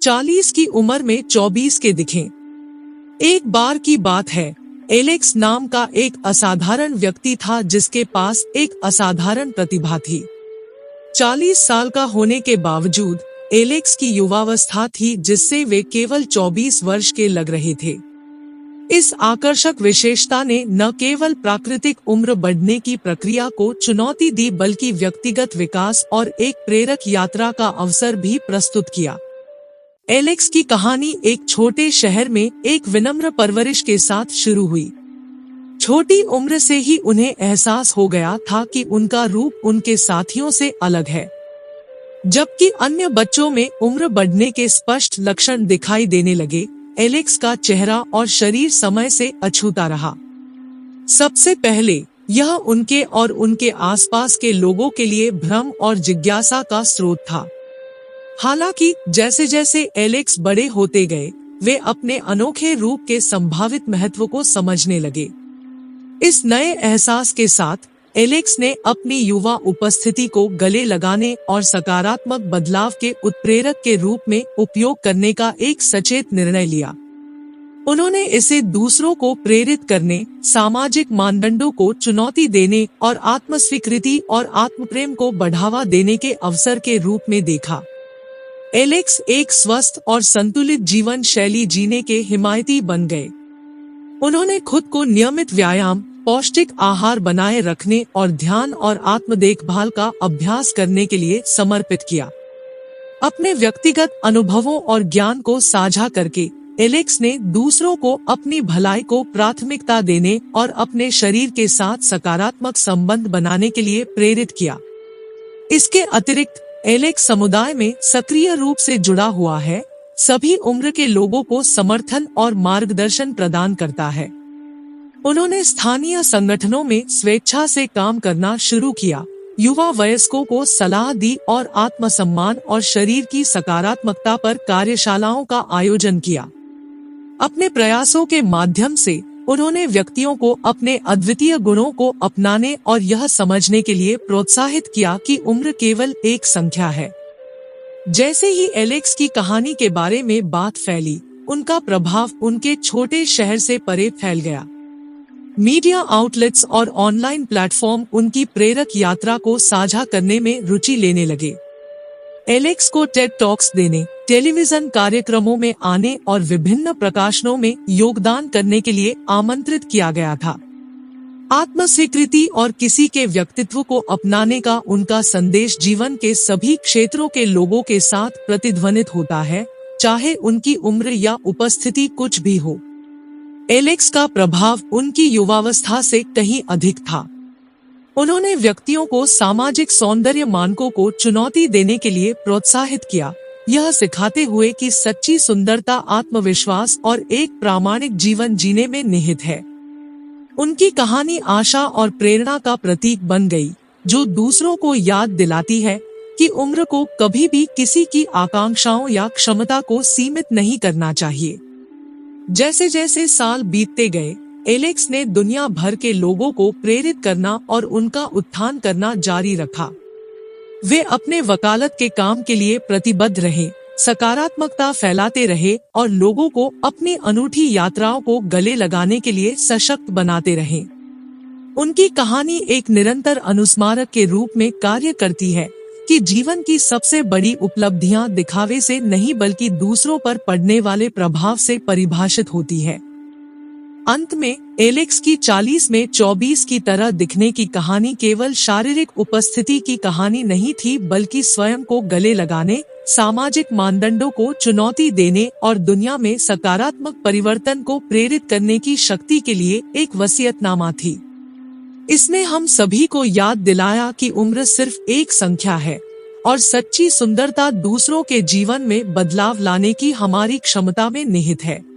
40 की उम्र में 24 के दिखें। एक बार की बात है, एलेक्स नाम का एक असाधारण व्यक्ति था जिसके पास एक असाधारण प्रतिभा थी। 40 साल का होने के बावजूद एलेक्स की युवावस्था थी जिससे वे केवल 24 वर्ष के लग रहे थे। इस आकर्षक विशेषता ने न केवल प्राकृतिक उम्र बढ़ने की प्रक्रिया को चुनौती दी बल्कि व्यक्तिगत विकास और एक प्रेरक यात्रा का अवसर भी प्रस्तुत किया। एलेक्स की कहानी एक छोटे शहर में एक विनम्र परवरिश के साथ शुरू हुई। छोटी उम्र से ही उन्हें एहसास हो गया था कि उनका रूप उनके साथियों से अलग है। जबकि अन्य बच्चों में उम्र बढ़ने के स्पष्ट लक्षण दिखाई देने लगे, एलेक्स का चेहरा और शरीर समय से अछूता रहा। सबसे पहले यह उनके और उनके आसपास के लोगों के लिए भ्रम और जिज्ञासा का स्रोत था। हालांकि जैसे जैसे एलेक्स बड़े होते गए, वे अपने अनोखे रूप के संभावित महत्व को समझने लगे। इस नए एहसास के साथ एलेक्स ने अपनी युवा उपस्थिति को गले लगाने और सकारात्मक बदलाव के उत्प्रेरक के रूप में उपयोग करने का एक सचेत निर्णय लिया। उन्होंने इसे दूसरों को प्रेरित करने, सामाजिक मानदंडों को चुनौती देने और आत्मस्वीकृति और आत्मप्रेम को बढ़ावा देने के अवसर के रूप में देखा। एलेक्स एक स्वस्थ और संतुलित जीवन शैली जीने के हिमायती बन गए। उन्होंने खुद को नियमित व्यायाम, पौष्टिक आहार बनाए रखने और ध्यान और आत्म देखभाल का अभ्यास करने के लिए समर्पित किया। अपने व्यक्तिगत अनुभवों और ज्ञान को साझा करके एलेक्स ने दूसरों को अपनी भलाई को प्राथमिकता देने और अपने शरीर के साथ सकारात्मक संबंध बनाने के लिए प्रेरित किया। इसके अतिरिक्त एलेक्स समुदाय में सक्रिय रूप से जुड़ा हुआ है, सभी उम्र के लोगों को समर्थन और मार्गदर्शन प्रदान करता है। उन्होंने स्थानीय संगठनों में स्वेच्छा से काम करना शुरू किया, युवा वयस्कों को सलाह दी और आत्मसम्मान और शरीर की सकारात्मकता पर कार्यशालाओं का आयोजन किया। अपने प्रयासों के माध्यम से उन्होंने व्यक्तियों को अपने अद्वितीय गुणों को अपनाने और यह समझने के लिए प्रोत्साहित किया कि उम्र केवल एक संख्या है। जैसे ही एलेक्स की कहानी के बारे में बात फैली, उनका प्रभाव उनके छोटे शहर से परे फैल गया। मीडिया आउटलेट्स और ऑनलाइन प्लेटफॉर्म उनकी प्रेरक यात्रा को साझा करने में रुचि लेने लगे। एलेक्स को टेड टॉक्स देने, टेलीविजन कार्यक्रमों में आने और विभिन्न प्रकाशनों में योगदान करने के लिए आमंत्रित किया गया था। आत्मस्वीकृति और किसी के व्यक्तित्व को अपनाने का उनका संदेश जीवन के सभी क्षेत्रों के लोगों के साथ प्रतिध्वनित होता है, चाहे उनकी उम्र या उपस्थिति कुछ भी हो। एलेक्स का प्रभाव उनकी युवावस्था से कहीं अधिक था। उन्होंने व्यक्तियों को सामाजिक सौंदर्य मानकों को चुनौती देने के लिए प्रोत्साहित किया, यह सिखाते हुए कि सच्ची सुंदरता आत्मविश्वास और एक प्रामाणिक जीवन जीने में निहित है। उनकी कहानी आशा और प्रेरणा का प्रतीक बन गई, जो दूसरों को याद दिलाती है कि उम्र को कभी भी किसी की आकांक्षाओं या क्षमता को सीमित नहीं करना चाहिए। जैसे जैसे साल बीतते गए, एलेक्स ने दुनिया भर के लोगों को प्रेरित करना और उनका उत्थान करना जारी रखा। वे अपने वकालत के काम के लिए प्रतिबद्ध रहे, सकारात्मकता फैलाते रहे और लोगों को अपनी अनूठी यात्राओं को गले लगाने के लिए सशक्त बनाते रहे। उनकी कहानी एक निरंतर अनुस्मारक के रूप में कार्य करती है कि जीवन की सबसे बड़ी उपलब्धियां दिखावे से नहीं बल्कि दूसरों पर पड़ने वाले प्रभाव से परिभाषित होती है। अंत में एलेक्स की 40 में 24 की तरह दिखने की कहानी केवल शारीरिक उपस्थिति की कहानी नहीं थी, बल्कि स्वयं को गले लगाने, सामाजिक मानदंडों को चुनौती देने और दुनिया में सकारात्मक परिवर्तन को प्रेरित करने की शक्ति के लिए एक वसीयतनामा थी। इसने हम सभी को याद दिलाया कि उम्र सिर्फ एक संख्या है और सच्ची सुंदरता दूसरों के जीवन में बदलाव लाने की हमारी क्षमता में निहित है।